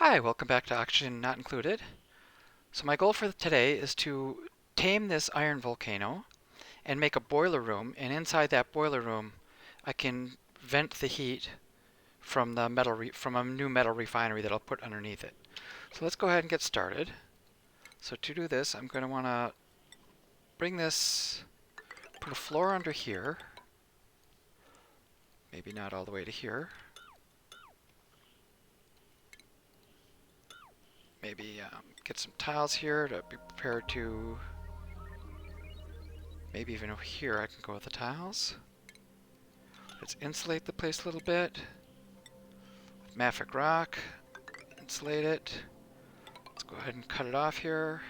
Hi, welcome back to Oxygen Not Included. So my goal for today is to tame this iron volcano and make a boiler room, and inside that boiler room I can vent the heat from the from a new metal refinery that I'll put underneath it. So let's go ahead and get started. So to do this, I'm going to want to bring this, put a floor under here, maybe not all the way to here. Maybe get some tiles here to be prepared to, maybe even over here I can go with the tiles. Let's insulate the place a little bit with mafic rock. Insulate it. Let's go ahead and cut it off here.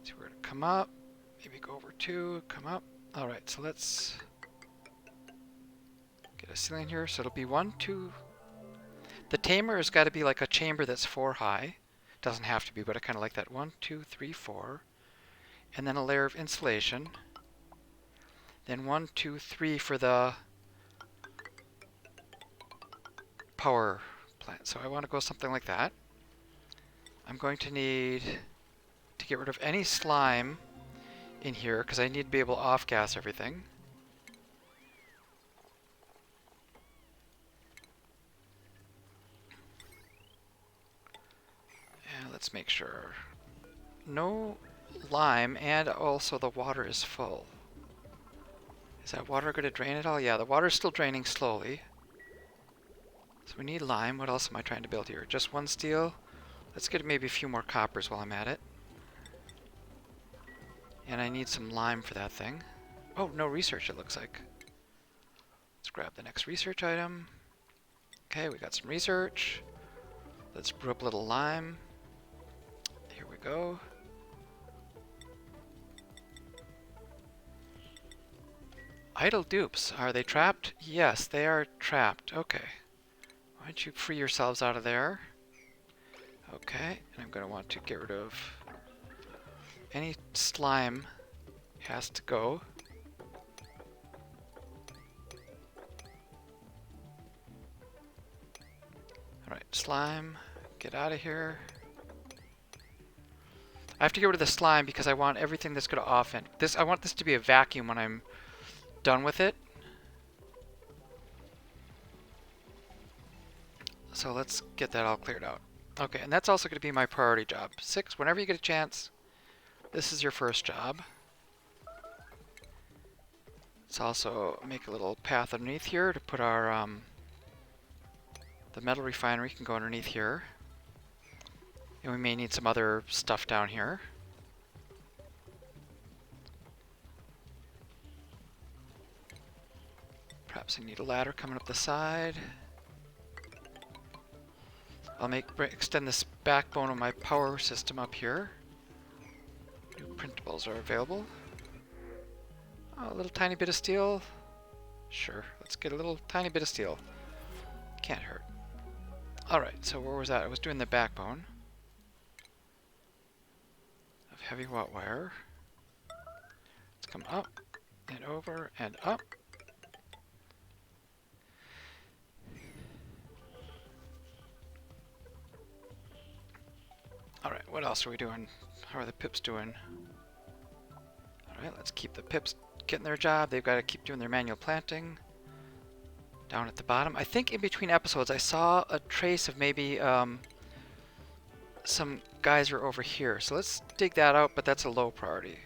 See where to come up. Maybe go over 2, come up. Alright, so let's get a ceiling here. So it'll be 1, 2. The tamer has got to be like a chamber that's 4 high. Doesn't have to be, but I kind of like that. 1, 2, 3, 4. And then a layer of insulation. Then 1, 2, 3 for the power plant. So I want to go something like that. I'm going to need to get rid of any slime in here because I need to be able to off-gas everything. And let's make sure no lime, and also the water is full. Is that water going to drain at all? Yeah, the water is still draining slowly. So we need lime. What else am I trying to build here? Just 1 steel. Let's get maybe a few more coppers while I'm at it. And I need some lime for that thing. Oh, no research it looks like. Let's grab the next research item. Okay, we got some research. Let's brew up a little lime. Here we go. Idle dupes. Are they trapped? Yes, they are trapped. Okay. Why don't you free yourselves out of there? Okay, and I'm going to want to get rid of any slime. Has to go. Alright, slime, get out of here. I have to get rid of the slime because I want everything that's going to off in. I want this to be a vacuum when I'm done with it. So let's get that all cleared out. Okay, and that's also going to be my priority job. 6, whenever you get a chance, this is your first job. Let's also make a little path underneath here to put our, the metal refinery can go underneath here. And we may need some other stuff down here. Perhaps I need a ladder coming up the side. I'll extend this backbone of my power system up here. New printables are available. Oh, a little tiny bit of steel. Sure, let's get a little tiny bit of steel. Can't hurt. Alright, so where was that? I was doing the backbone of heavy hot wire. Let's come up and over and up. Alright, what else are we doing? How are the pips doing? Alright, let's keep the pips getting their job. They've got to keep doing their manual planting. Down at the bottom. I think in between episodes I saw a trace of maybe some geyser over here. So let's dig that out, but that's a low priority.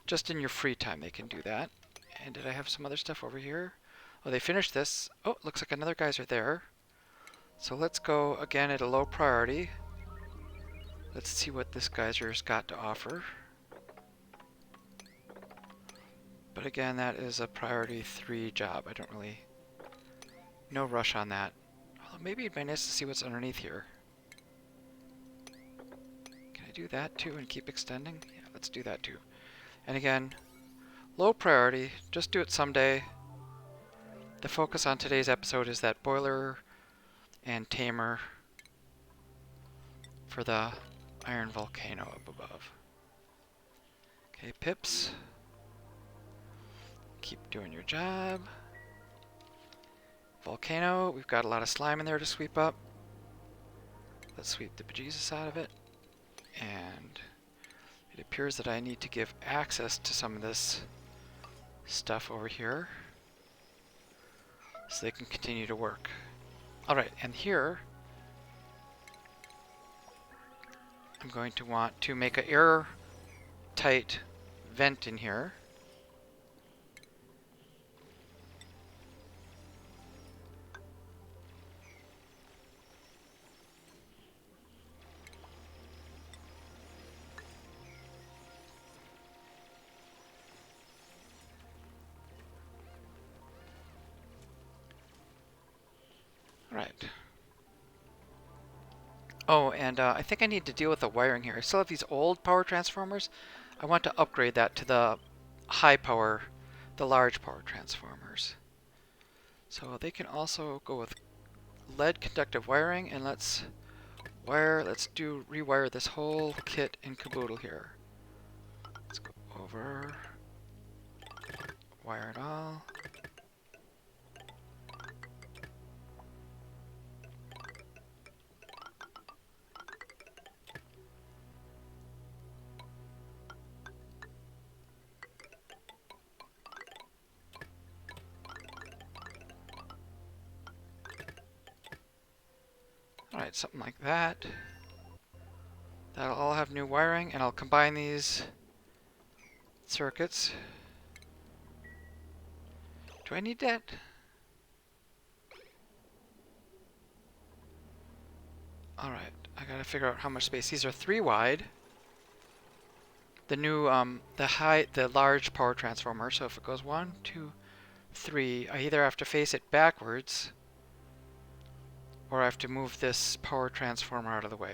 Just in your free time they can do that. And did I have some other stuff over here? Oh, they finished this. Oh, looks like another geyser there. So let's go again at a low priority. Let's see what this geyser's got to offer. But again, that is a priority 3 job. I don't really... No rush on that. Although maybe it'd be nice to see what's underneath here. Can I do that too and keep extending? Yeah, let's do that too. And again, low priority. Just do it someday. The focus on today's episode is that boiler and tamer for the iron volcano up above. Okay, pips. Keep doing your job. Volcano, we've got a lot of slime in there to sweep up. Let's sweep the bejesus out of it. And it appears that I need to give access to some of this stuff over here so they can continue to work. Alright, and here I'm going to want to make an airtight vent in here. Right. Oh, and I think I need to deal with the wiring here. I still have these old power transformers. I want to upgrade that to the high power, the large power transformers. So they can also go with lead conductive wiring, and let's rewire this whole kit and caboodle here. Let's go over, wire it all. Alright, something like that. That'll all have new wiring, and I'll combine these circuits. Do I need that? Alright, I gotta figure out how much space. These are 3 wide. The new, the large power transformer, so if it goes 1, 2, 3, I either have to face it backwards, or I have to move this power transformer out of the way.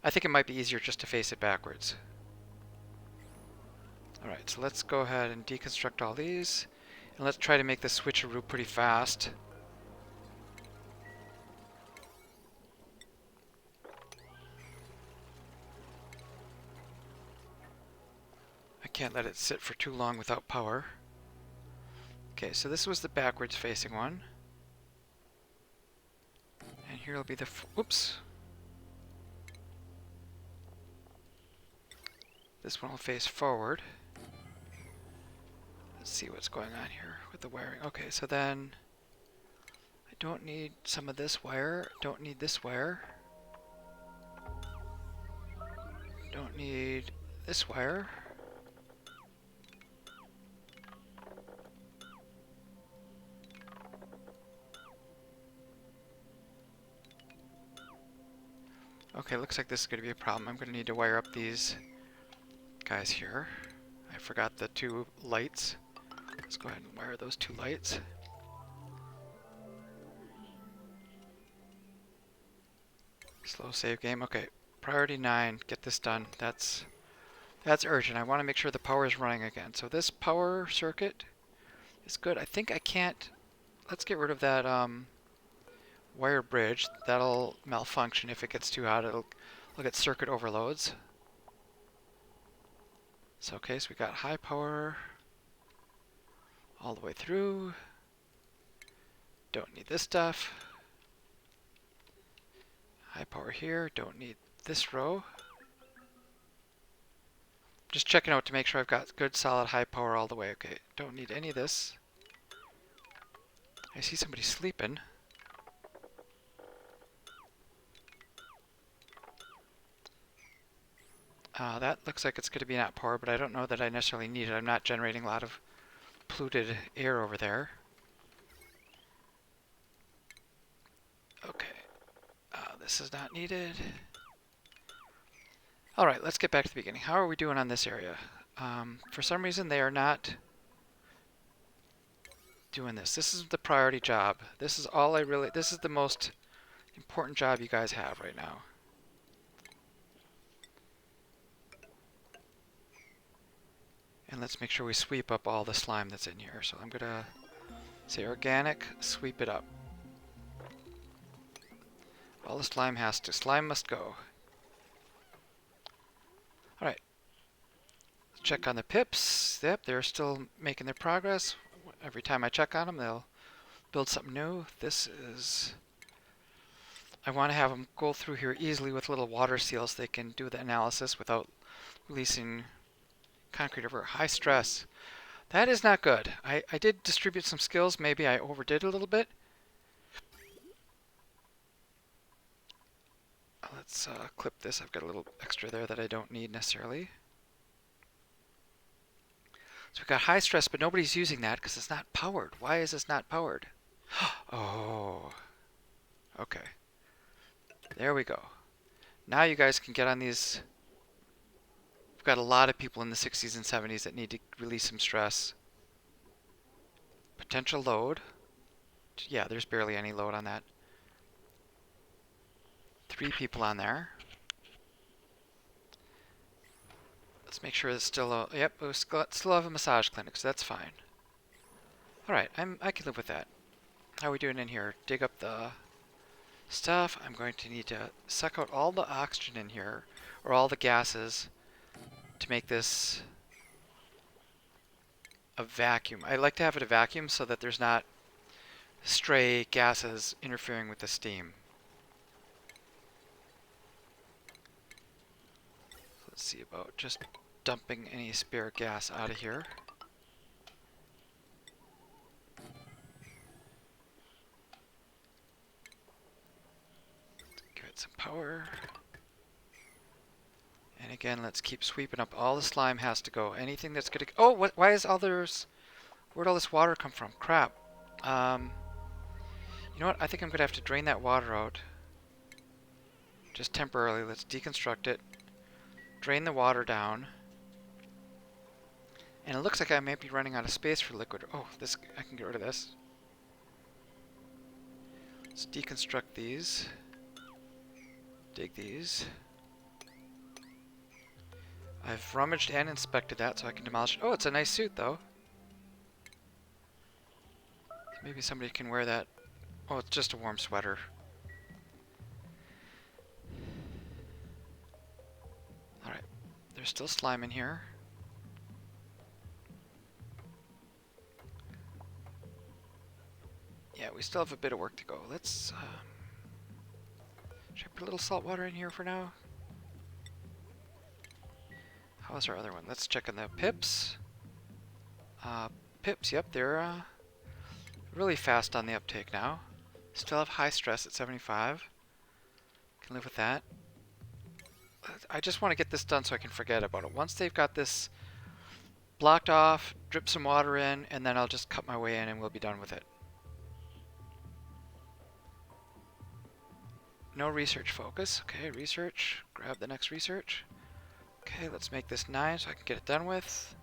I think it might be easier just to face it backwards. Alright, so let's go ahead and deconstruct all these, and let's try to make this switcheroo pretty fast. I can't let it sit for too long without power. Okay, so this was the backwards facing one. And here will be the, whoops. This one will face forward. Let's see what's going on here with the wiring. Okay, so then I don't need some of this wire. Don't need this wire. Don't need this wire. Okay, looks like this is going to be a problem. I'm going to need to wire up these guys here. I forgot the 2 lights. Let's go ahead and wire those 2 lights. Slow save game. Okay, priority 9. Get this done. That's urgent. I want to make sure the power is running again. So this power circuit is good. I think I can't. Let's get rid of that wire bridge. That'll malfunction if it gets too hot. It'll get circuit overloads. So okay, so we got high power all the way through. Don't need this stuff. High power here. Don't need this row. Just checking out to make sure I've got good solid high power all the way. Okay, don't need any of this. I see somebody sleeping. That looks like it's going to be not power, but I don't know that I necessarily need it. I'm not generating a lot of polluted air over there. Okay, this is not needed. Alright, let's get back to the beginning. How are we doing on this area? For some reason they are not doing this. This is the priority job. This is all this is the most important job you guys have right now. And let's make sure we sweep up all the slime that's in here. So I'm gonna say organic, sweep it up. All the slime slime must go. Alright. Let's check on the pips. Yep, they're still making their progress. Every time I check on them, they'll build something new. This is... I want to have them go through here easily with little water seals so they can do the analysis without releasing concrete over high stress. That is not good. I did distribute some skills. Maybe I overdid a little bit. Let's clip this. I've got a little extra there that I don't need necessarily. So we've got high stress, but nobody's using that because it's not powered. Why is this not powered? Oh, okay. There we go. Now you guys can get on these. We've got a lot of people in the 60s and 70s that need to release some stress. Potential load. Yeah, there's barely any load on that. 3 people on there. Let's make sure it's still a... Yep, we still have a massage clinic, so that's fine. Alright, I can live with that. How are we doing in here? Dig up the stuff. I'm going to need to suck out all the oxygen in here, or all the gases, to make this a vacuum. I like to have it a vacuum so that there's not stray gases interfering with the steam. Let's see about just dumping any spare gas out of here. Give it some power. And again, let's keep sweeping up. All the slime has to go. Anything that's gonna... Oh, what? Why is all there's... Where'd all this water come from? Crap. You know what? I think I'm gonna have to drain that water out. Just temporarily. Let's deconstruct it. Drain the water down. And it looks like I might be running out of space for liquid. Oh, this, I can get rid of this. Let's deconstruct these. Dig these. I've rummaged and inspected that so I can demolish it. Oh, it's a nice suit though. Maybe somebody can wear that. Oh, it's just a warm sweater. Alright, there's still slime in here. Yeah, we still have a bit of work to go. Let's, should I put a little salt water in here for now? How's our other one? Let's check on the pips. Pips, yep, they're really fast on the uptake now. Still have high stress at 75. Can live with that. I just want to get this done so I can forget about it. Once they've got this blocked off, drip some water in, and then I'll just cut my way in and we'll be done with it. No research focus. Okay, research. Grab the next research. Okay, let's make this 9 so I can get it done with.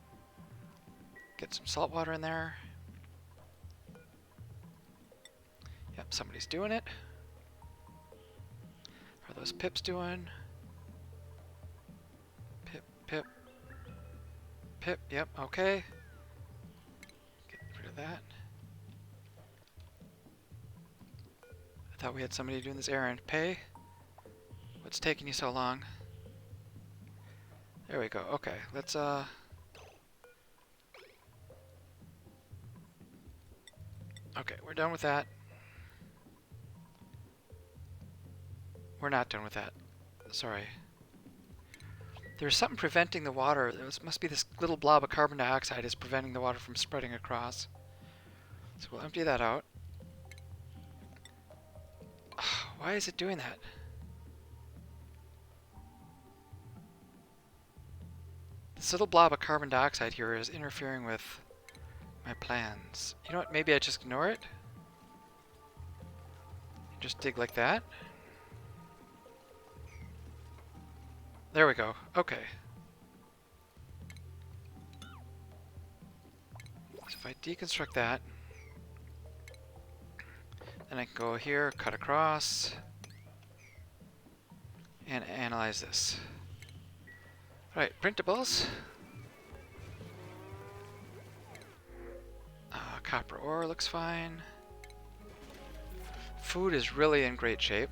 Get some salt water in there. Yep, somebody's doing it. How are those pips doing? Pip, pip. Pip, yep, okay. Get rid of that. I thought we had somebody doing this errand. Pay? What's taking you so long? There we go. Okay, let's okay, we're done with that. We're not done with that. Sorry. There's something preventing the water. There must be this little blob of carbon dioxide is preventing the water from spreading across. So we'll empty that out. Why is it doing that? This little blob of carbon dioxide here is interfering with my plans. You know what? Maybe I just ignore it. Just dig like that. There we go. Okay. So if I deconstruct that, then I can go here, cut across, and analyze this. Alright, printables. Copper ore looks fine. Food is really in great shape.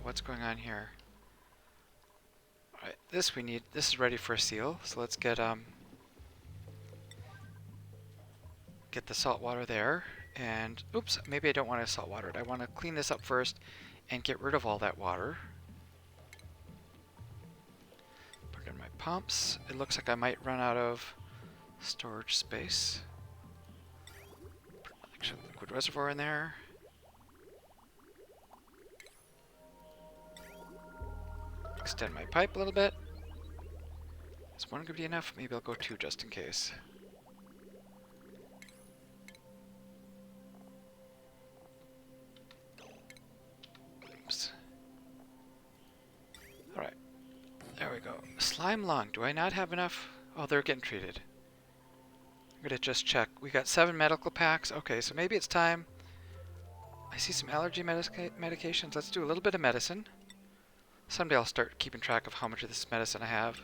What's going on here? Alright, this we need. This is ready for a seal. So let's get the salt water there. And oops, maybe I don't want to salt water it. I want to clean this up first and get rid of all that water. Put it in my pumps. It looks like I might run out of storage space. Put an actual liquid reservoir in there. Extend my pipe a little bit. Is one going to be enough? Maybe I'll go two just in case. Oops. Alright. There we go. Slime lung. Do I not have enough? Oh, they're getting treated. I'm going to just check. We got 7 medical packs. Okay, so maybe it's time. I see some allergy medications. Let's do a little bit of medicine. Someday I'll start keeping track of how much of this medicine I have.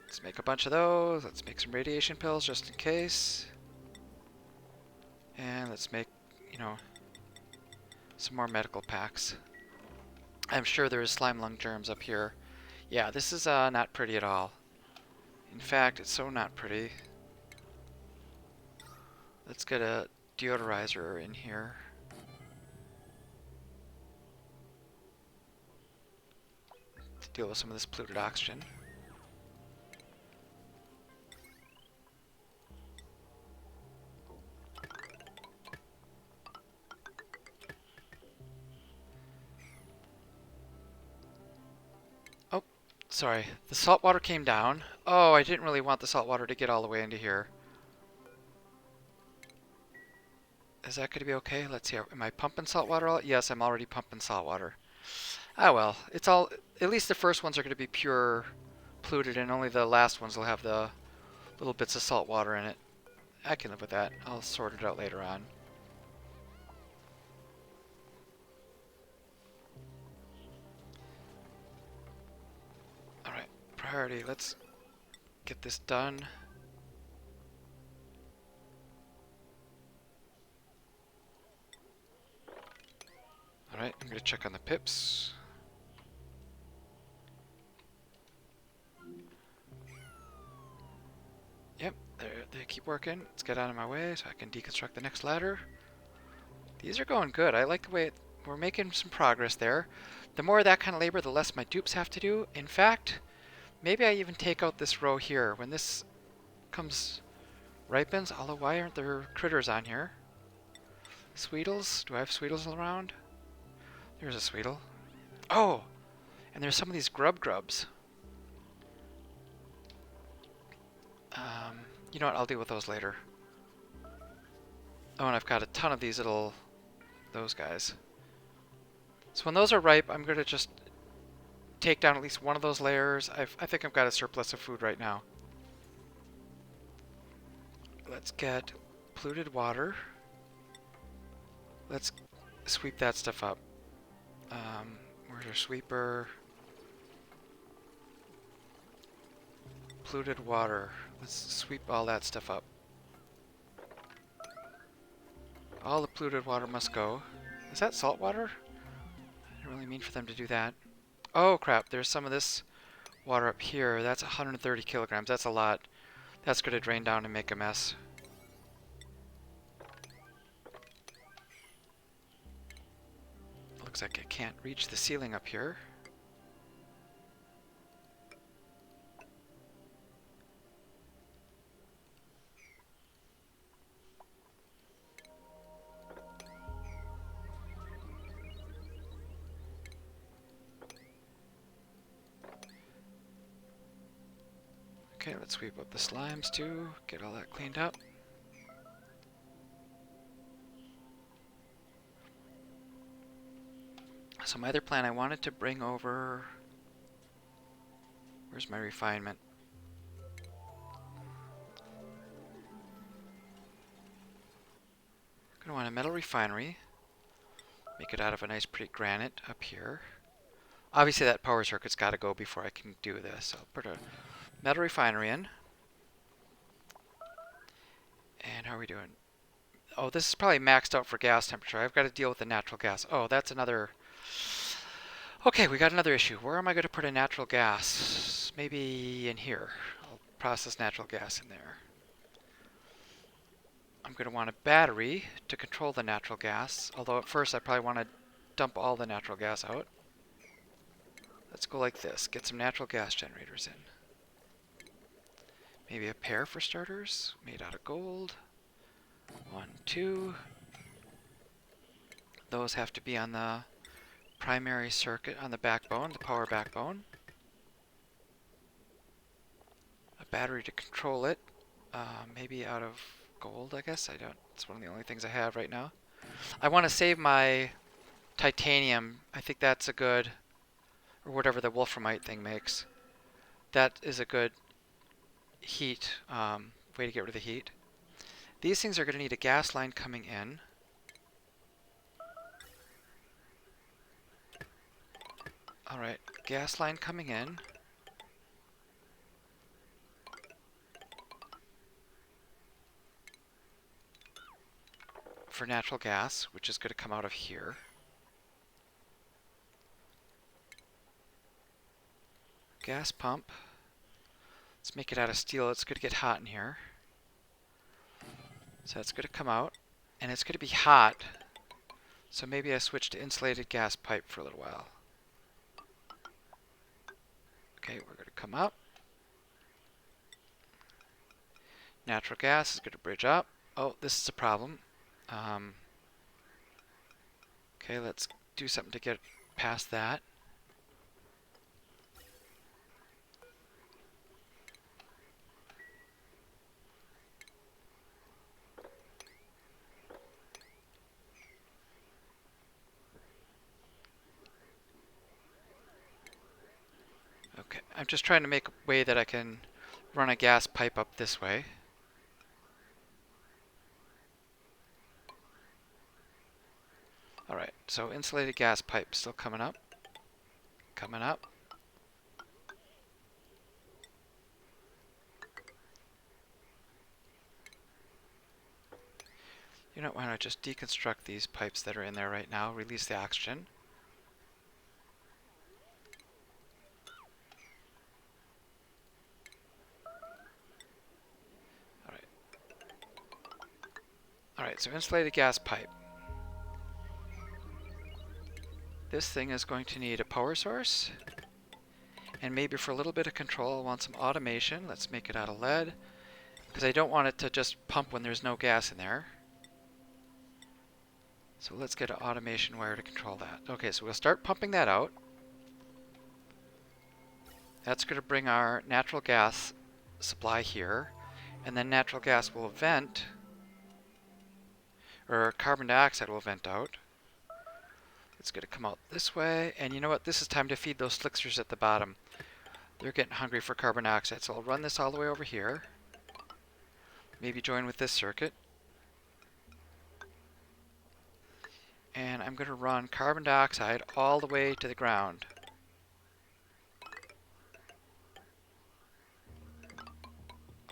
Let's make a bunch of those. Let's make some radiation pills just in case. And let's make, you know, some more medical packs. I'm sure there's slime lung germs up here. Yeah, this is not pretty at all. In fact, it's so not pretty. Let's get a deodorizer in here. To deal with some of this polluted oxygen. Oh, sorry. The salt water came down. Oh, I didn't really want the salt water to get all the way into here. Is that going to be okay? Let's see. Am I pumping salt water? Yes, I'm already pumping salt water. Ah, well. It's all... At least the first ones are going to be pure polluted, and only the last ones will have the little bits of salt water in it. I can live with that. I'll sort it out later on. Alright. Priority. Let's get this done. Alright, I'm going to check on the pips. Yep, they keep working. Let's get out of my way so I can deconstruct the next ladder. These are going good. I like the way we're making some progress there. The more of that kind of labor, the less my dupes have to do. In fact, maybe I even take out this row here. When this ripens, although why aren't there critters on here? Sweetles? Do I have Sweetles around? There's a Sweetle. Oh! And there's some of these grubs. You know what? I'll deal with those later. Oh, and I've got a ton of these little... those guys. So when those are ripe, I'm going to just take down at least one of those layers. I think I've got a surplus of food right now. Let's get polluted water. Let's sweep that stuff up. Where's our sweeper? Polluted water. Let's sweep all that stuff up. All the polluted water must go. Is that salt water? I didn't really mean for them to do that. Oh crap, there's some of this water up here. That's 130 kilograms. That's a lot. That's going to drain down and make a mess. Looks like I can't reach the ceiling up here. Okay, let's sweep up the slimes too, get all that cleaned up. So my other plan, I wanted to bring over... Where's my refinement? I'm going to want a metal refinery. Make it out of a nice pretty granite up here. Obviously that power circuit's got to go before I can do this. So I'll put a metal refinery in. And how are we doing? Oh, this is probably maxed out for gas temperature. I've got to deal with the natural gas. Oh, that's another... Okay, we got another issue. Where am I going to put a natural gas? Maybe in here. I'll process natural gas in there. I'm going to want a battery to control the natural gas, although at first I probably want to dump all the natural gas out. Let's go like this, get some natural gas generators in. Maybe a pair for starters, made out of gold. 1, 2. Those have to be on the primary circuit, on the backbone, the power backbone. A battery to control it, maybe out of gold, I guess. I don't. It's one of the only things I have right now. I want to save my titanium. I think that's a good, or whatever the wolframite thing makes. That is a good heat, way to get rid of the heat. These things are going to need a gas line coming in. Alright, gas line coming in. For natural gas, which is going to come out of here. Gas pump. Let's make it out of steel. It's going to get hot in here. So it's going to come out, and it's going to be hot. So maybe I switch to insulated gas pipe for a little while. Okay, we're going to come up. Natural gas is going to bridge up. Oh, this is a problem. Okay, let's do something to get past that. Okay, I'm just trying to make a way that I can run a gas pipe up this way. Alright, so insulated gas pipe still coming up. Coming up. You know, why don't I just deconstruct these pipes that are in there right now, release the oxygen. Alright, so insulated gas pipe. This thing is going to need a power source. And maybe for a little bit of control, I want some automation. Let's make it out of lead. Because I don't want it to just pump when there's no gas in there. So let's get an automation wire to control that. Okay, so we'll start pumping that out. That's going to bring our natural gas supply here. And then natural gas will vent, or carbon dioxide will vent out. It's going to come out this way. And you know what? This is time to feed those slicksters at the bottom. They're getting hungry for carbon dioxide. So I'll run this all the way over here. Maybe join with this circuit. And I'm going to run carbon dioxide all the way to the ground.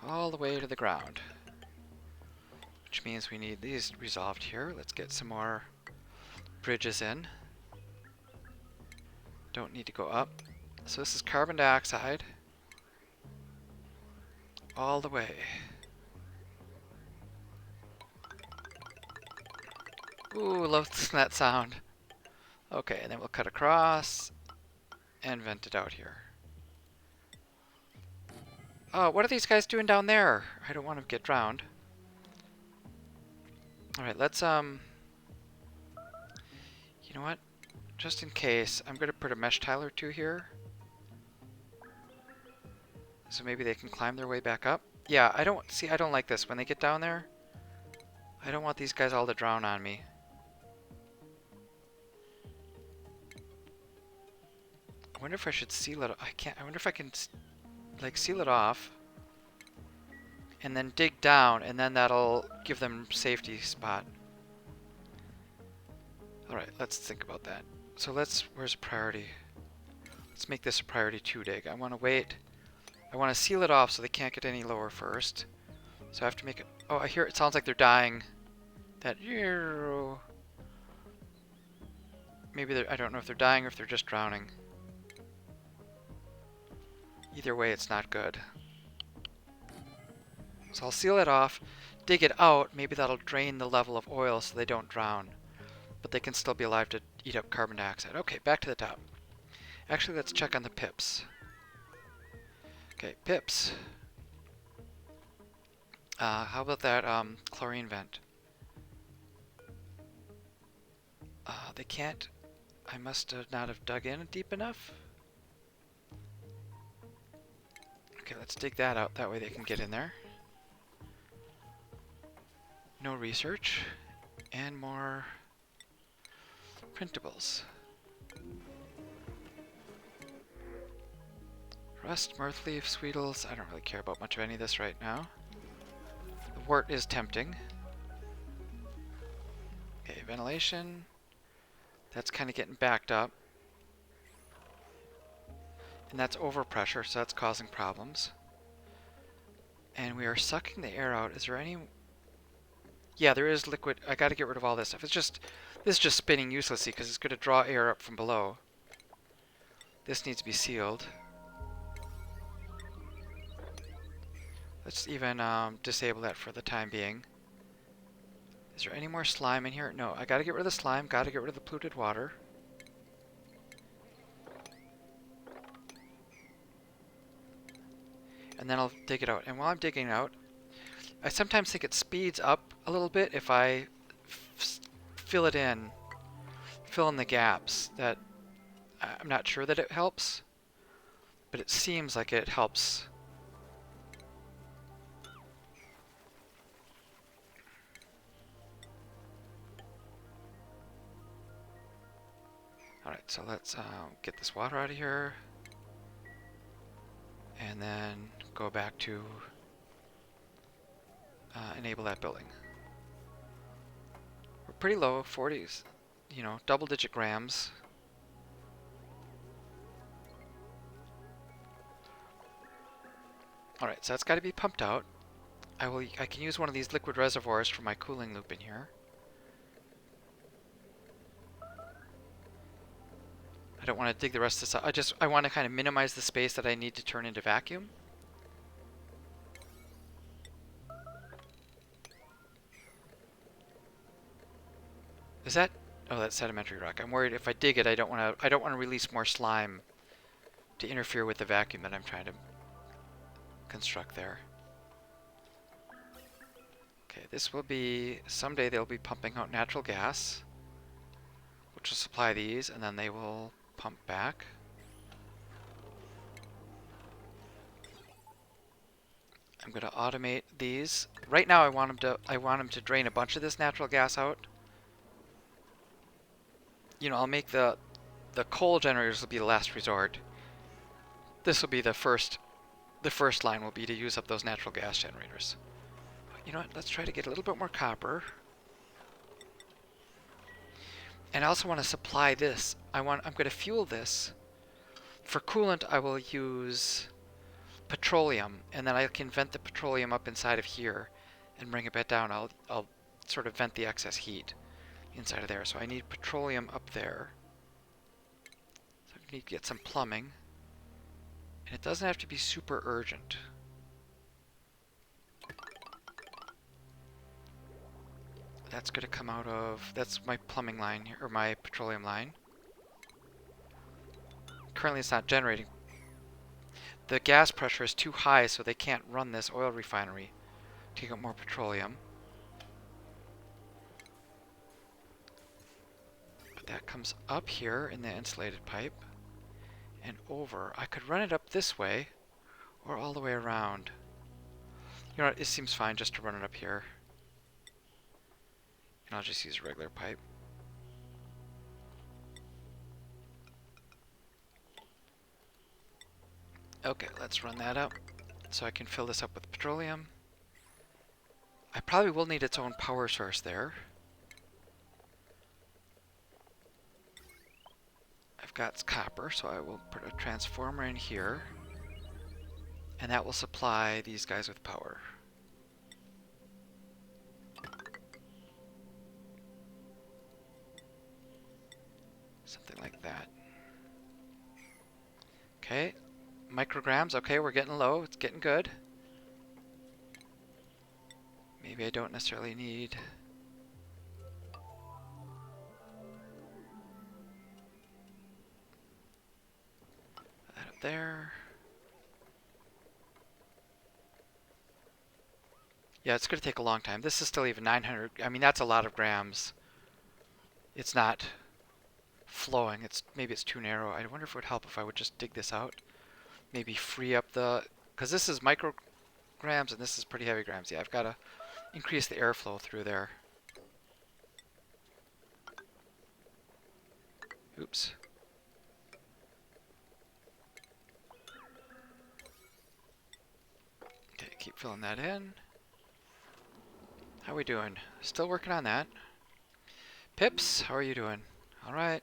All the way to the ground. Which means we need these resolved here. Let's get some more bridges in. Don't need to go up. So this is carbon dioxide all the way. Ooh, love that sound. Okay, and then we'll cut across and vent it out here. Oh, what are these guys doing down there? I don't want to get drowned. Alright, let's, you know what? Just in case, I'm going to put a mesh tile or two here. So maybe they can climb their way back up. Yeah, I don't like this. When they get down there, I don't want these guys all to drown on me. I wonder if I should seal it. I can't. I wonder if I can, like, seal it off and then dig down, and then that'll give them safety spot. All right, let's think about that. So where's priority? Let's make this a priority 2 dig. I want to wait. I want to seal it off so they can't get any lower first. So I have to make it. Oh, I hear it sounds like they're dying. That. Maybe they're. I don't know if they're dying or if they're just drowning. Either way, it's not good. So I'll seal it off, dig it out, maybe that'll drain the level of oil so they don't drown. But they can still be alive to eat up carbon dioxide. Okay, back to the top. Actually, let's check on the pips. Okay, pips. How about that chlorine vent? They can't. I must not have dug in deep enough. Okay, let's dig that out. That way they can get in there. No research. And more printables. Rust, mirthleaf, sweetles. I don't really care about much of any of this right now. The wort is tempting. Okay, ventilation. That's kind of getting backed up. And that's overpressure, so that's causing problems. And we are sucking the air out. Is there any... Yeah, there is liquid. I gotta get rid of all this stuff. This is just spinning uselessly because it's gonna draw air up from below. This needs to be sealed. Let's even disable that for the time being. Is there any more slime in here? No, I gotta get rid of the slime, gotta get rid of the polluted water. And then I'll dig it out. And while I'm digging it out, I sometimes think it speeds up a little bit if I fill in the gaps. That I'm not sure that it helps, but it seems like it helps. Alright, so let's get this water out of here. And then go back to enable that building. We're pretty low, 40s, you know, double-digit grams. Alright, so that's got to be pumped out. I can use one of these liquid reservoirs for my cooling loop in here. I don't want to dig the rest of this out. I want to kind of minimize the space that I need to turn into vacuum. Is that? Oh, that's sedimentary rock. I'm worried if I dig it, I don't want to release more slime to interfere with the vacuum that I'm trying to construct there. Okay, this will be someday they'll be pumping out natural gas, which will supply these, and then they will pump back. I'm going to automate these. Right now, I want them to drain a bunch of this natural gas out. You know, I'll make the coal generators will be the last resort. This will be the first line will be to use up those natural gas generators. But you know what? Let's try to get a little bit more copper. And I also want to supply this. I'm going to fuel this. For coolant, I will use petroleum, and then I can vent the petroleum up inside of here and bring it back down. I'll sort of vent the excess heat inside of there. So I need petroleum up there. So I need to get some plumbing. And it doesn't have to be super urgent. That's going to come out of... That's my plumbing line here, or my petroleum line. Currently it's not generating. The gas pressure is too high, so they can't run this oil refinery to get more petroleum. But that comes up here in the insulated pipe and over. I could run it up this way or all the way around. You know what, it seems fine just to run it up here. And I'll just use a regular pipe. Okay, let's run that up so I can fill this up with petroleum. I probably will need its own power source there. I've got copper, so I will put a transformer in here. And that will supply these guys with power. Something like that. Okay, micrograms. Okay, we're getting low. It's getting good. Maybe I don't necessarily need that up there. Yeah, it's going to take a long time. This is still even 900. I mean, that's a lot of grams. It's not flowing. Maybe it's too narrow. I wonder if it would help if I would just dig this out. Maybe free up because this is micrograms and this is pretty heavy grams. Yeah, I've got to increase the airflow through there. Oops. Okay, keep filling that in. How are we doing? Still working on that. Pips, how are you doing? All right.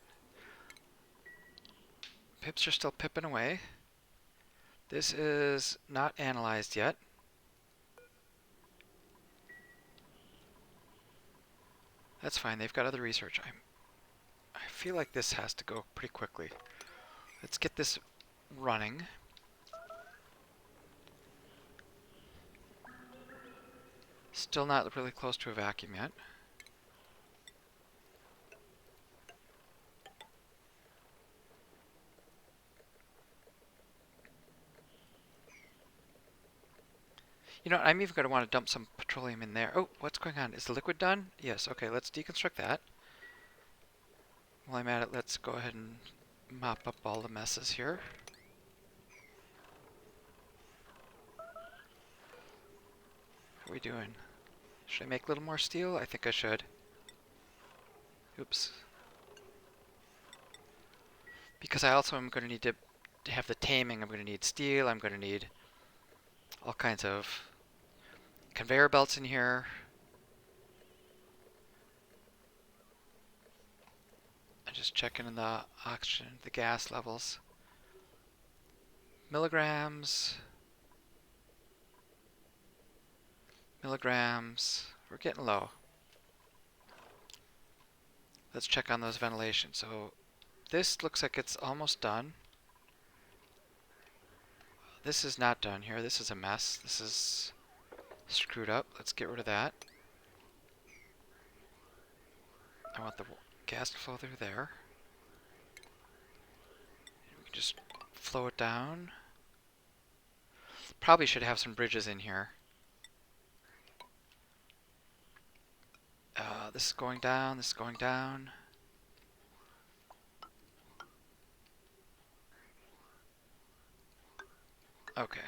Pips are still pipping away. This is not analyzed yet. That's fine. They've got other research. I feel like this has to go pretty quickly. Let's get this running. Still not really close to a vacuum yet. You know, I'm even going to want to dump some petroleum in there. Oh, what's going on? Is the liquid done? Yes, okay, let's deconstruct that. While I'm at it, let's go ahead and mop up all the messes here. How are we doing? Should I make a little more steel? I think I should. Oops. Because I also am going to need to have the taming. I'm going to need steel. I'm going to need all kinds of conveyor belts in here. I'm just checking in the oxygen, the gas levels. Milligrams. Milligrams. We're getting low. Let's check on those ventilation. So this looks like it's almost done. This is not done here. This is a mess. This is screwed up. Let's get rid of that. I want the gas to flow through there. We can just flow it down. Probably should have some bridges in here. This is going down. This is going down. Okay.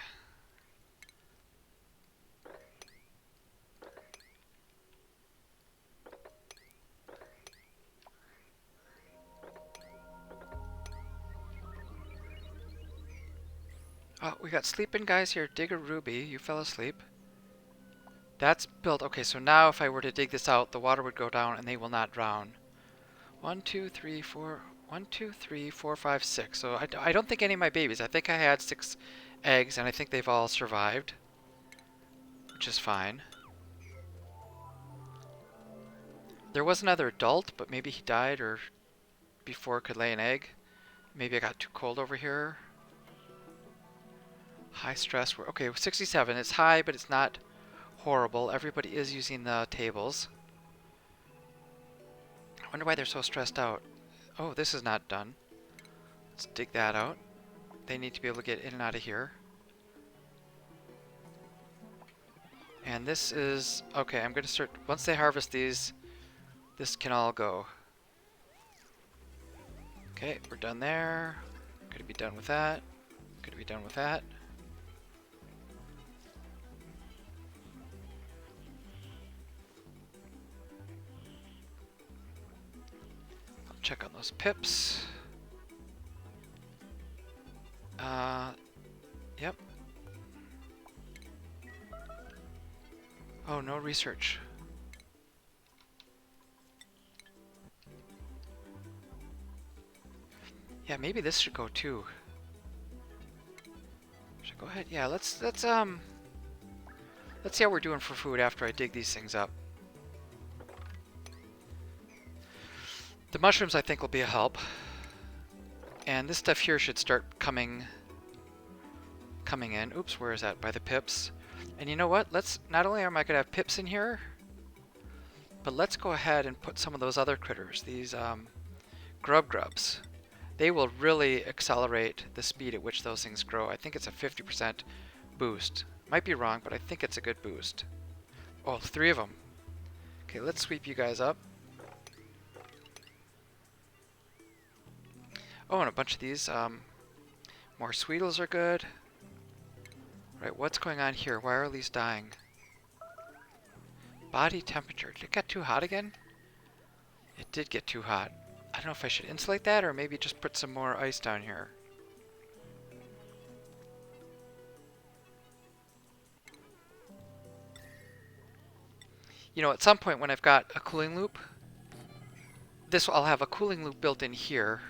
Oh, we got sleeping guys here. Dig a ruby. You fell asleep. That's built. Okay, so now if I were to dig this out, the water would go down and they will not drown. 1, 2, 3, 4. 1, 2, 3, 4, 5, 6. So I don't think any of my babies. I think I had 6 eggs and I think they've all survived, which is fine. There was another adult, but maybe he died or before it could lay an egg. Maybe I got too cold over here. High stress. Okay, 67. It's high, but it's not horrible. Everybody is using the tables. I wonder why they're so stressed out. Oh, this is not done. Let's dig that out. They need to be able to get in and out of here. And this is... Okay, I'm going to start... Once they harvest these, this can all go. Okay, we're done there. Going to be done with that. Going to be done with that. Check on those pips. Yep. Oh, no research. Yeah, maybe this should go too. Should I go ahead? Yeah, let's see how we're doing for food after I dig these things up. The mushrooms I think will be a help. And this stuff here should start coming in. Oops, where is that? By the pips. And you know what? Let's, not only am I going to have pips in here, but let's go ahead and put some of those other critters, these grubs. They will really accelerate the speed at which those things grow. I think it's a 50% boost. Might be wrong, but I think it's a good boost. Oh, 3 of them. Okay, let's sweep you guys up. Oh, and a bunch of these more Sweetles are good. Right, what's going on here? Why are these dying? Body temperature. Did it get too hot again? It did get too hot. I don't know if I should insulate that or maybe just put some more ice down here. You know, at some point when I've got a cooling loop, I'll have a cooling loop built in here.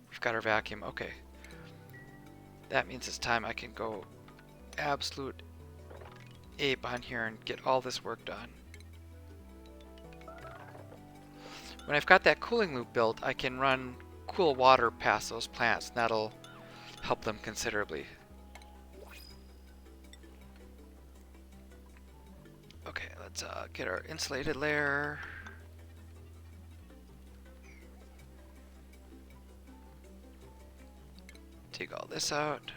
We've got our vacuum. Okay. That means it's time I can go absolute ape on here and get all this work done. When I've got that cooling loop built, I can run cool water past those plants, and that'll help them considerably. Okay, let's get our insulated layer. Take all this out.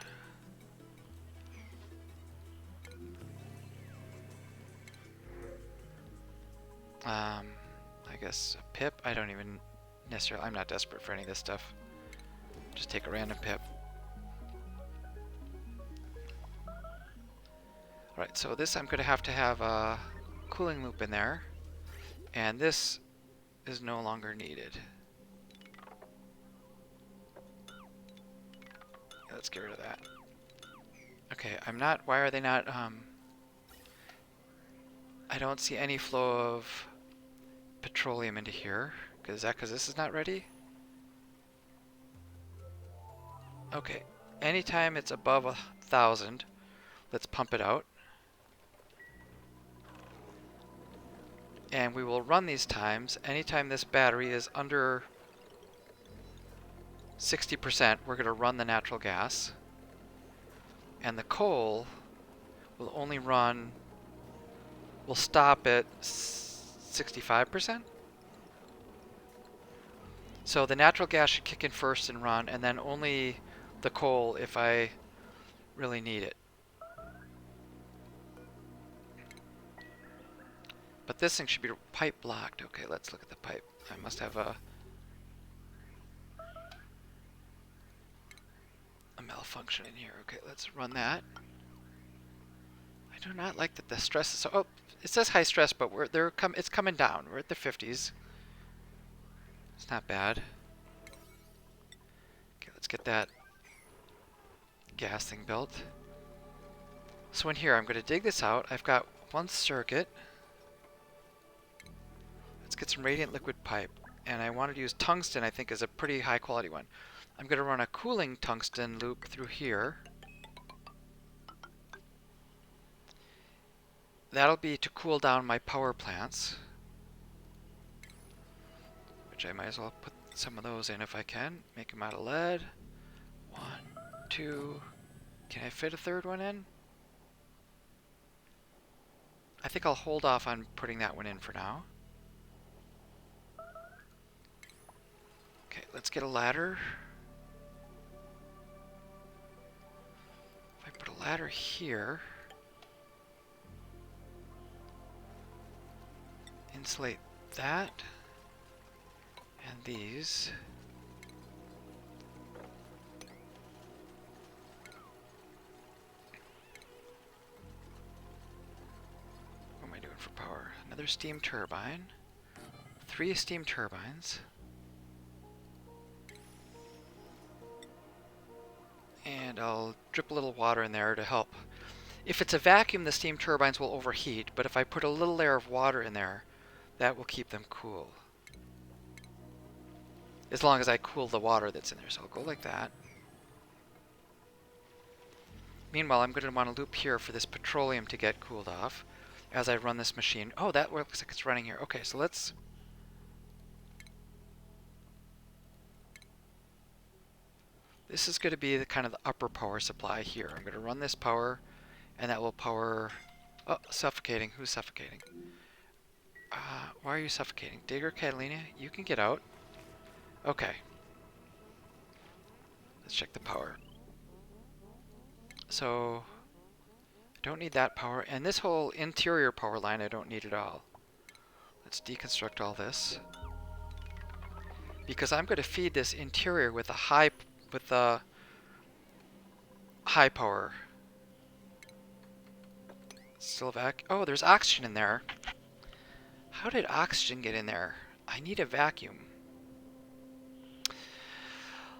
I guess a pip. I don't even necessarily, I'm not desperate for any of this stuff. Just take a random pip. Alright, so this I'm going to have a cooling loop in there. And this is no longer needed. Let's get rid of that. Okay, why are they not, I don't see any flow of petroleum into here. Is that because this is not ready? Okay, anytime it's above 1,000, let's pump it out. And we will run these times. Anytime this battery is under 60%, we're going to run the natural gas. And the coal will only run, will stop at 65%. So the natural gas should kick in first and run, and then only the coal if I really need it. But this thing should be pipe blocked. Okay, let's look at the pipe. I must have a malfunction in here. Okay, let's run that. I do not like that the stress is so... Oh, it says high stress, but it's coming down. We're at the 50s. It's not bad. Okay, let's get that gas thing built. So in here, I'm going to dig this out. I've got one circuit. Let's get some radiant liquid pipe. And I wanted to use tungsten, I think, is a pretty high quality one. I'm going to run a cooling tungsten loop through here. That'll be to cool down my power plants. Which I might as well put some of those in if I can. Make them out of lead. 1, 2. Can I fit a third one in? I think I'll hold off on putting that one in for now. Okay, let's get a ladder. If I put a ladder here, insulate that and these. What am I doing for power? Another steam turbine. 3 steam turbines. And I'll drip a little water in there to help. If it's a vacuum, the steam turbines will overheat, but if I put a little layer of water in there, that will keep them cool. As long as I cool the water that's in there. So I'll go like that. Meanwhile, I'm going to want to loop here for this petroleum to get cooled off as I run this machine. Oh, that looks like it's running here. Okay, so let's... This is going to be the kind of the upper power supply here. I'm going to run this power, and that will power... Oh, suffocating. Who's suffocating? Why are you suffocating? Digger, Catalina, you can get out. Okay. Let's check the power. So, I don't need that power. And this whole interior power line, I don't need at all. Let's deconstruct all this. Because I'm going to feed this interior with a high power. Still oh, there's oxygen in there. How did oxygen get in there? I need a vacuum.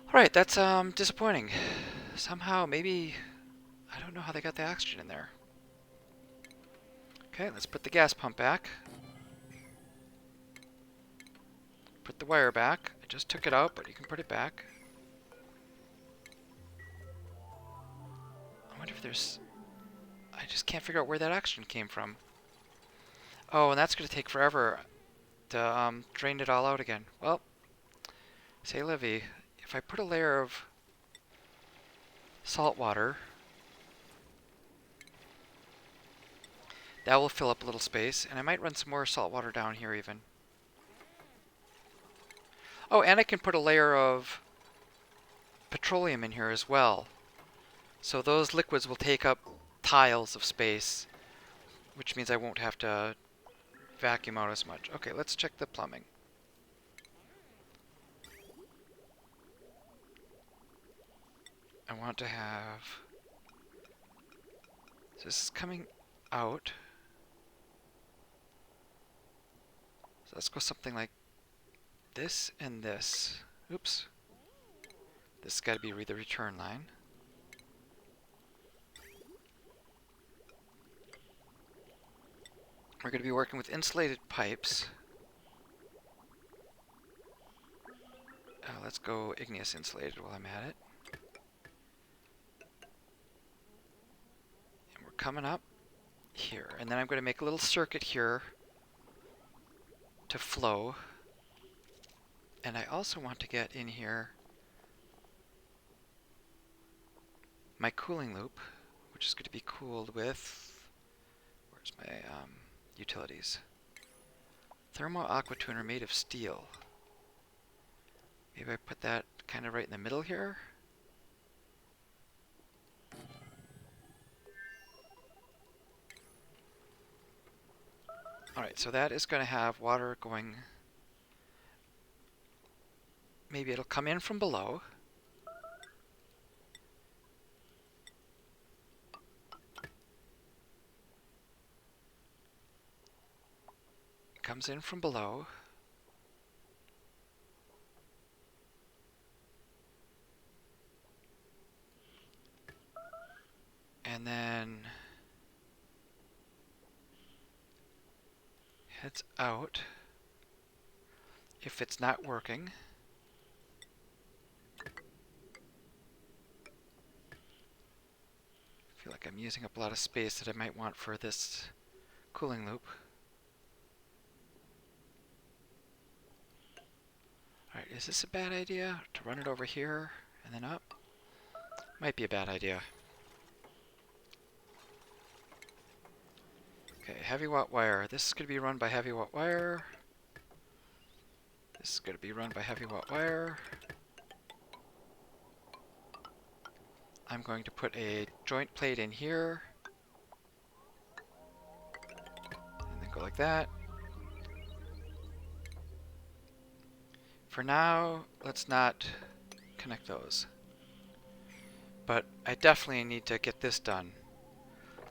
Alright, that's disappointing. Somehow, maybe... I don't know how they got the oxygen in there. Okay, let's put the gas pump back. Put the wire back. I just took it out, but you can put it back. I wonder if there's... I just can't figure out where that oxygen came from. Oh, and that's going to take forever to drain it all out again. Well, say Livy, if I put a layer of salt water, that will fill up a little space, and I might run some more salt water down here even. Oh, and I can put a layer of petroleum in here as well. So those liquids will take up tiles of space, which means I won't have to vacuum out as much. Okay, let's check the plumbing. I want to have... So this is coming out. So let's go something like this and this. Oops. This has got to be the return line. We're going to be working with insulated pipes. Let's go igneous insulated while I'm at it. And we're coming up here. And then I'm going to make a little circuit here to flow. And I also want to get in here my cooling loop, which is going to be cooled with... Where's my... utilities. Thermal aqua tuner made of steel. Maybe I put that kind of right in the middle here. Alright, so that is going to have water going... Maybe it'll come in from below. Comes in from below. And then heads out if it's not working. I feel like I'm using up a lot of space that I might want for this cooling loop. Alright, is this a bad idea to run it over here and then up? Might be a bad idea. Okay, heavy watt wire. This is going to be run by heavy watt wire. This is going to be run by heavy watt wire. I'm going to put a joint plate in here. And then go like that. For now, let's not connect those. But I definitely need to get this done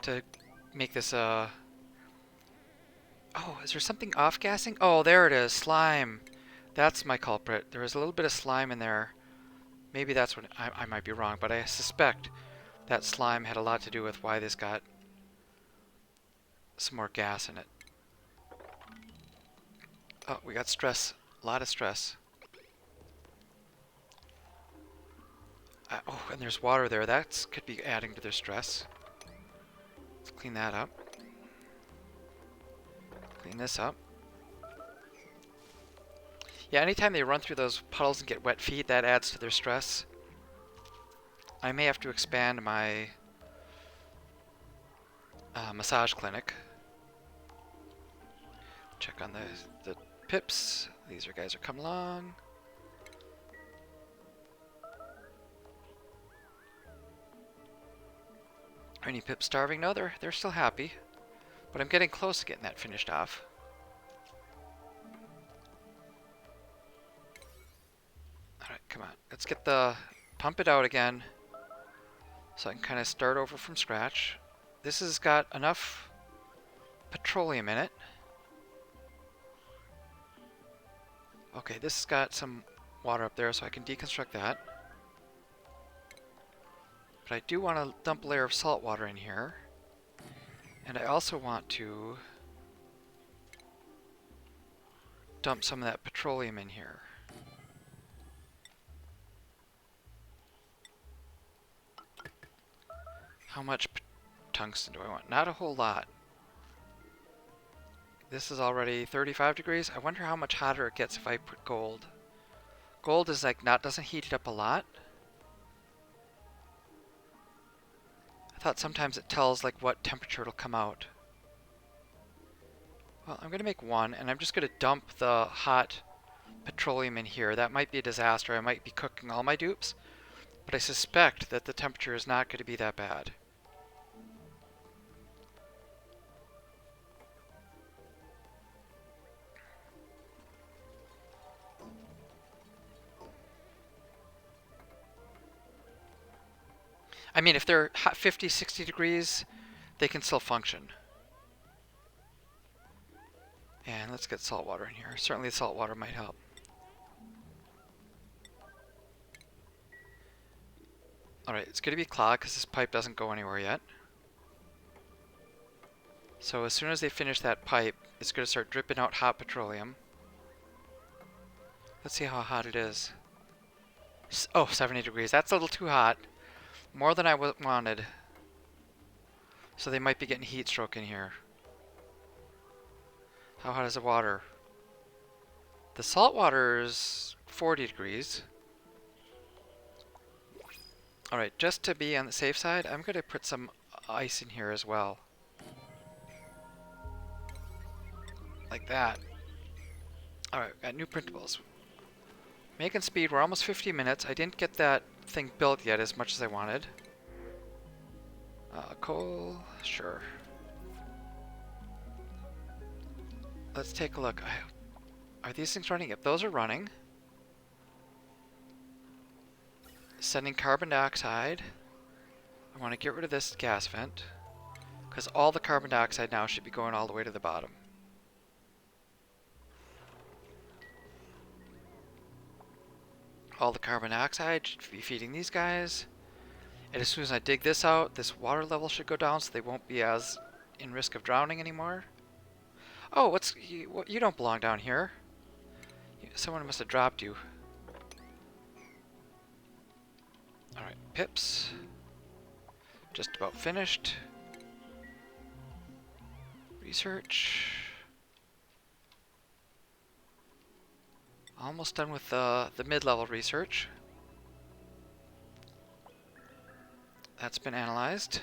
to make this a... Oh, is there something off-gassing? Oh, there it is. Slime. That's my culprit. There is a little bit of slime in there. Maybe that's what... I might be wrong, but I suspect that slime had a lot to do with why this got some more gas in it. Oh, we got stress. A lot of stress. Oh, and there's water there. That could be adding to their stress. Let's clean that up. Clean this up. Yeah, anytime they run through those puddles and get wet feet, that adds to their stress. I may have to expand my massage clinic. Check on the pips. These guys are coming along. Are any pips starving? No, they're still happy. But I'm getting close to getting that finished off. Alright, come on. Let's get pump it out again. So I can kind of start over from scratch. This has got enough petroleum in it. Okay, this has got some water up there, so I can deconstruct that. But I do want to dump a layer of salt water in here. And I also want to dump some of that petroleum in here. How much tungsten do I want? Not a whole lot. This is already 35 degrees. I wonder how much hotter it gets if I put gold. Gold is like doesn't heat it up a lot. I thought sometimes it tells like what temperature it'll come out. Well, I'm gonna make one, and I'm just gonna dump the hot petroleum in here. That might be a disaster. I might be cooking all my dupes, but I suspect that the temperature is not going to be that bad. I mean, if they're 50, 60 degrees, they can still function. And let's get salt water in here. Certainly the salt water might help. Alright, it's going to be clogged because this pipe doesn't go anywhere yet. So as soon as they finish that pipe, it's going to start dripping out hot petroleum. Let's see how hot it is. Oh, 70 degrees. That's a little too hot. More than I wanted. So they might be getting heat stroke in here. How hot is the water? The salt water is 40 degrees. Alright, just to be on the safe side, I'm going to put some ice in here as well. Like that. Alright, got new printables. Making speed, we're almost 50 minutes. I didn't get that thing built yet as much as I wanted. Coal, sure. Let's take a look. Are these things running? Yep, those are running. Sending carbon dioxide. I want to get rid of this gas vent, because all the carbon dioxide now should be going all the way to the bottom. All the carbon dioxide should be feeding these guys. And as soon as I dig this out, this water level should go down so they won't be as in risk of drowning anymore. Oh, you don't belong down here. Someone must have dropped you. Alright, pips. Just about finished. Research. Almost done with the mid-level research. That's been analyzed.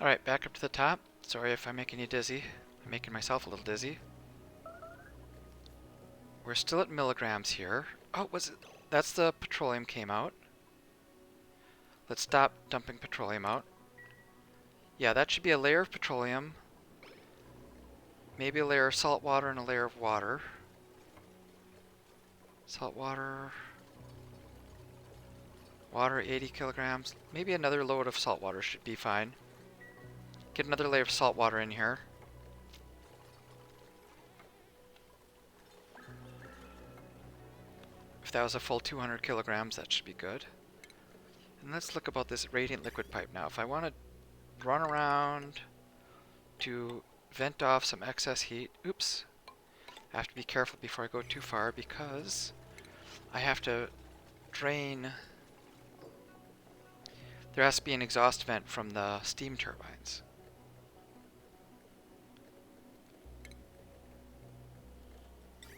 Alright, back up to the top. Sorry if I'm making you dizzy. I'm making myself a little dizzy. We're still at milligrams here. Oh, that's the petroleum came out. Let's stop dumping petroleum out. Yeah, that should be a layer of petroleum. Maybe a layer of salt water and a layer of water. Salt water. Water 80 kilograms. Maybe another load of salt water should be fine. Get another layer of salt water in here. If that was a full 200 kilograms, that should be good. And let's look about this radiant liquid pipe now. If I want to run around to vent off some excess heat, oops, I have to be careful before I go too far because I have to drain. There has to be an exhaust vent from the steam turbines.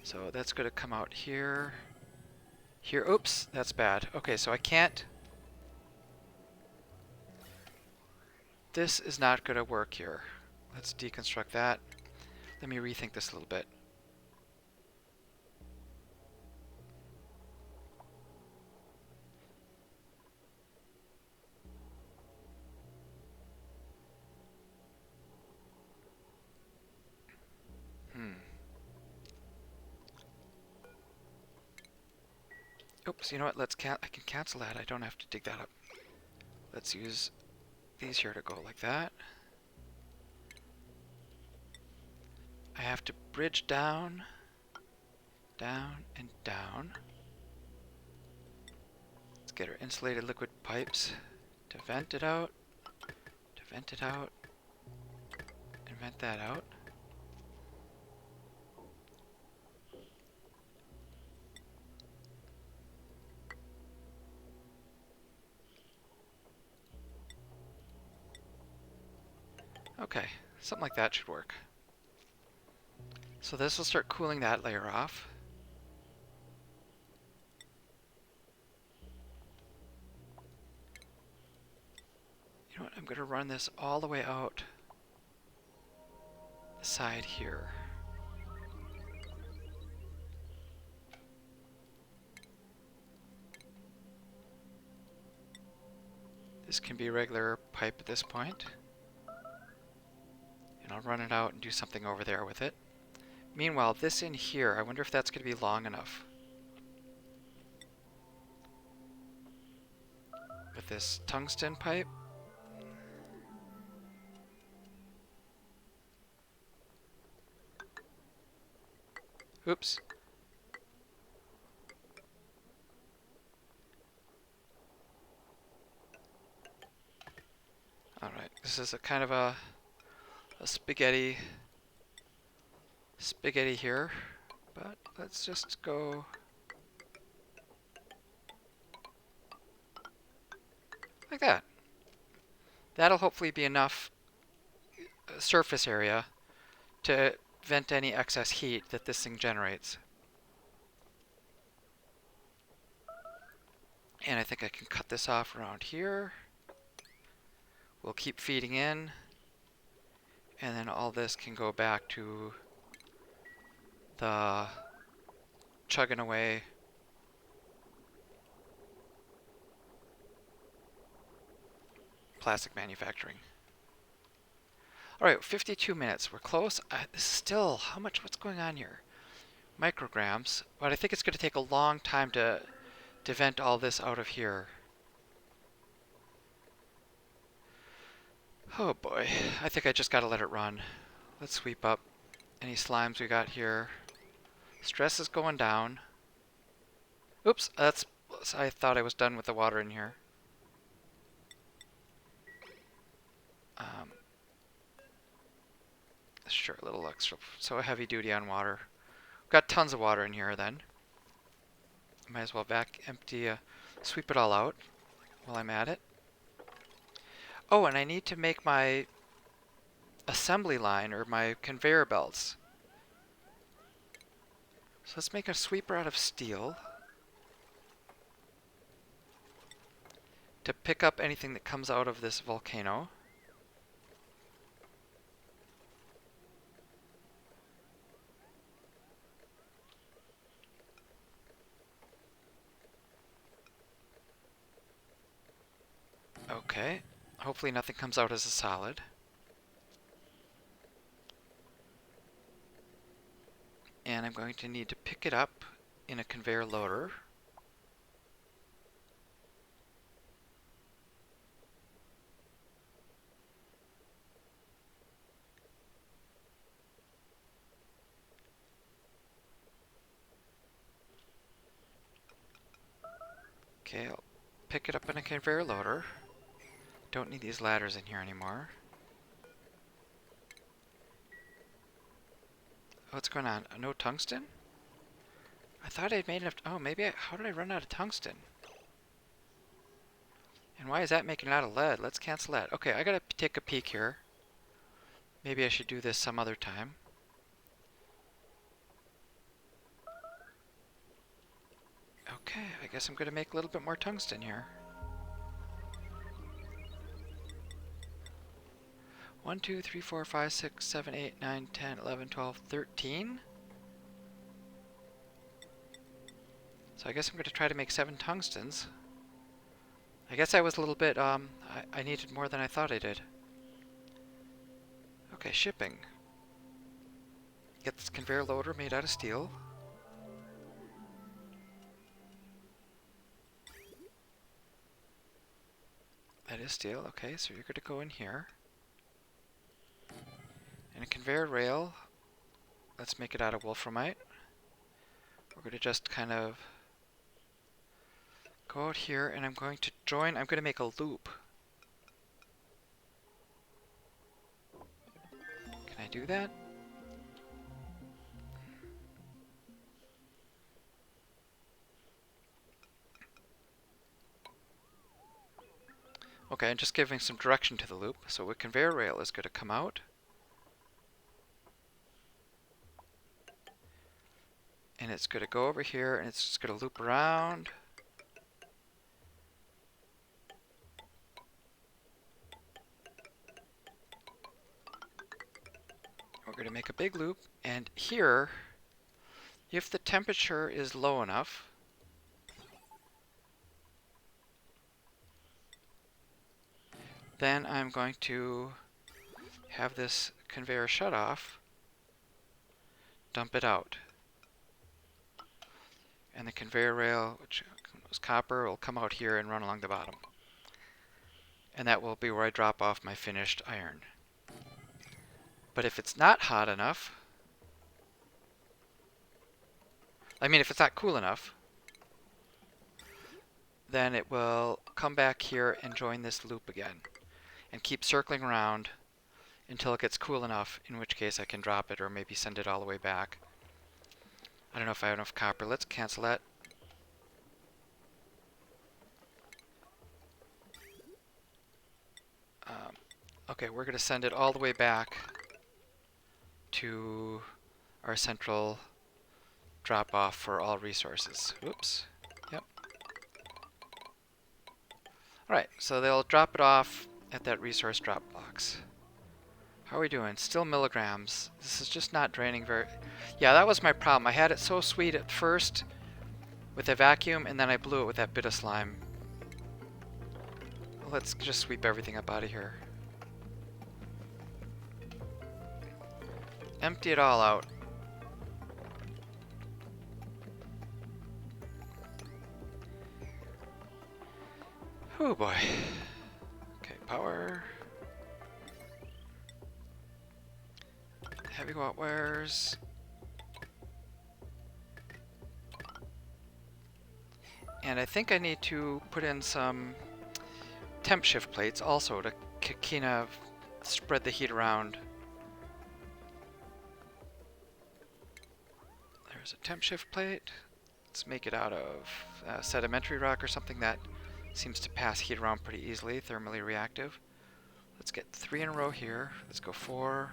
So that's going to come out here. Here, oops, that's bad. Okay, so I can't this is not going to work here. Let's deconstruct that. Let me rethink this a little bit. Oops, you know what? I can cancel that. I don't have to dig that up. Let's use these here to go like that. I have to bridge down, down, and down. Let's get our insulated liquid pipes to vent it out, and vent that out. Okay, something like that should work. So this will start cooling that layer off. You know what? I'm going to run this all the way out the side here. This can be a regular pipe at this point. And I'll run it out and do something over there with it. Meanwhile, this in here, I wonder if that's going to be long enough. With this tungsten pipe. Oops. Alright, this is a kind of a spaghetti here, but let's just go like that. That'll hopefully be enough surface area to vent any excess heat that this thing generates. And I think I can cut this off around here. We'll keep feeding in, and then all this can go back to the chugging away plastic manufacturing. Alright, 52 minutes. We're close. This is still, what's going on here? Micrograms, but I think it's going to take a long time to vent all this out of here. Oh boy, I think I just got to let it run. Let's sweep up any slimes we got here. Stress is going down. Oops, I thought I was done with the water in here. Sure, a little extra, so heavy duty on water. Got tons of water in here then. Might as well sweep it all out while I'm at it. Oh, and I need to make my assembly line, or my conveyor belts. So let's make a sweeper out of steel to pick up anything that comes out of this volcano. Okay, hopefully nothing comes out as a solid. And I'm going to need to pick it up in a conveyor loader. Okay, I'll pick it up in a conveyor loader. Don't need these ladders in here anymore. What's going on? No tungsten? I thought I'd made enough. Oh, how did I run out of tungsten? And why is that making it out of lead? Let's cancel that. Okay, I gotta take a peek here. Maybe I should do this some other time. Okay, I guess I'm gonna make a little bit more tungsten here. 1, 2, 3, 4, 5, 6, 7, 8, 9, 10, 11, 12, 13. So I guess I'm going to try to make 7 tungstens. I guess I was a little bit, I needed more than I thought I did. Okay, shipping. Get this conveyor loader made out of steel. That is steel, okay, so you're going to go in here. And a conveyor rail, let's make it out of wolframite. We're going to just kind of go out here, and I'm going to join, I'm going to make a loop. Can I do that? Okay, I'm just giving some direction to the loop. So a conveyor rail is going to come out. And it's going to go over here, and it's just going to loop around. We're going to make a big loop, and here, if the temperature is low enough, then I'm going to have this conveyor shut off, dump it out. And the conveyor rail, which was copper, will come out here and run along the bottom. And that will be where I drop off my finished iron. But if it's not hot enough, if it's not cool enough, then it will come back here and join this loop again and keep circling around until it gets cool enough, in which case I can drop it or maybe send it all the way back. I don't know if I have enough copper. Let's cancel that. Okay, we're going to send it all the way back to our central drop-off for all resources. Oops. Yep. Alright, so they'll drop it off at that resource drop box. How are we doing? Still milligrams. This is just not draining very... Yeah, that was my problem. I had it so sweet at first with a vacuum, and then I blew it with that bit of slime. Let's just sweep everything up out of here. Empty it all out. Oh boy. Okay, power. Heavy watt wires. And I think I need to put in some temp shift plates also to kind of spread the heat around. There's a temp shift plate. Let's make it out of sedimentary rock or something that seems to pass heat around pretty easily, thermally reactive. Let's get 3 in a row here. Let's go 4.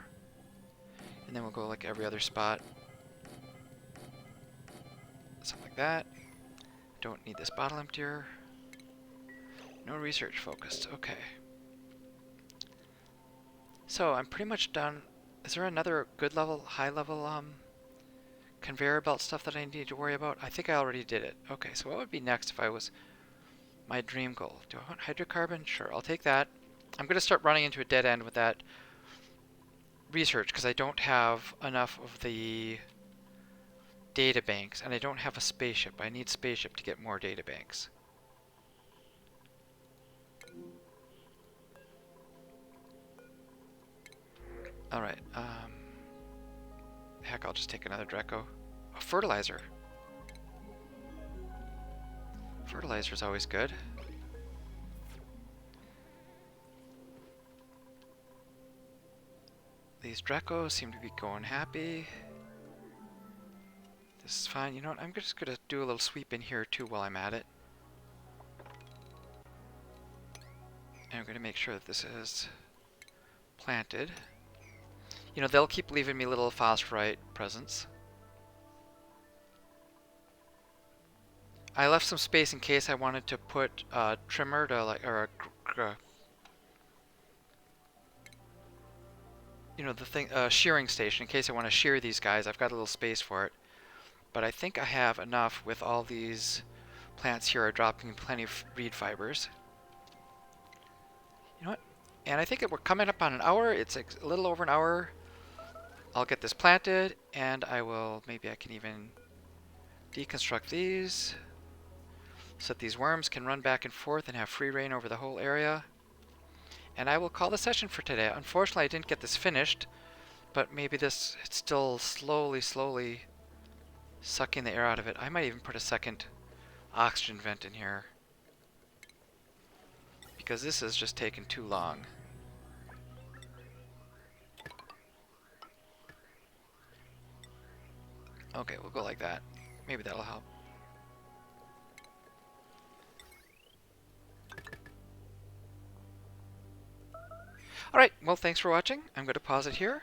And then we'll go like every other spot. Something like that. Don't need this bottle emptier. No research focused. Okay. So I'm pretty much done. Is there another good level, high level conveyor belt stuff that I need to worry about? I think I already did it. Okay, so what would be next if I was my dream goal? Do I want hydrocarbon? Sure, I'll take that. I'm going to start running into a dead end with that research because I don't have enough of the data banks, and I don't have a spaceship. I need spaceship to get more data banks. Alright, heck, I'll just take another Dreco. Oh, fertilizer. Fertilizer's always good. These Drecos seem to be going happy. This is fine. You know what? I'm just going to do a little sweep in here too while I'm at it. And I'm going to make sure that this is planted. You know, they'll keep leaving me little phosphorite presents. I left some space in case I wanted to put a trimmer to like, or you know, the thing, shearing station in case I want to shear these guys. I've got a little space for it. But I think I have enough with all these plants here are dropping plenty of reed fibers. You know what? And I think we're coming up on an hour. It's a little over an hour. I'll get this planted, and I will, maybe I can even deconstruct these so that these worms can run back and forth and have free reign over the whole area. And I will call the session for today. Unfortunately, I didn't get this finished, but maybe it's still slowly sucking the air out of it. I might even put a second oxygen vent in here, because this is just taking too long. Okay, we'll go like that. Maybe that'll help. Alright, well, thanks for watching. I'm going to pause it here.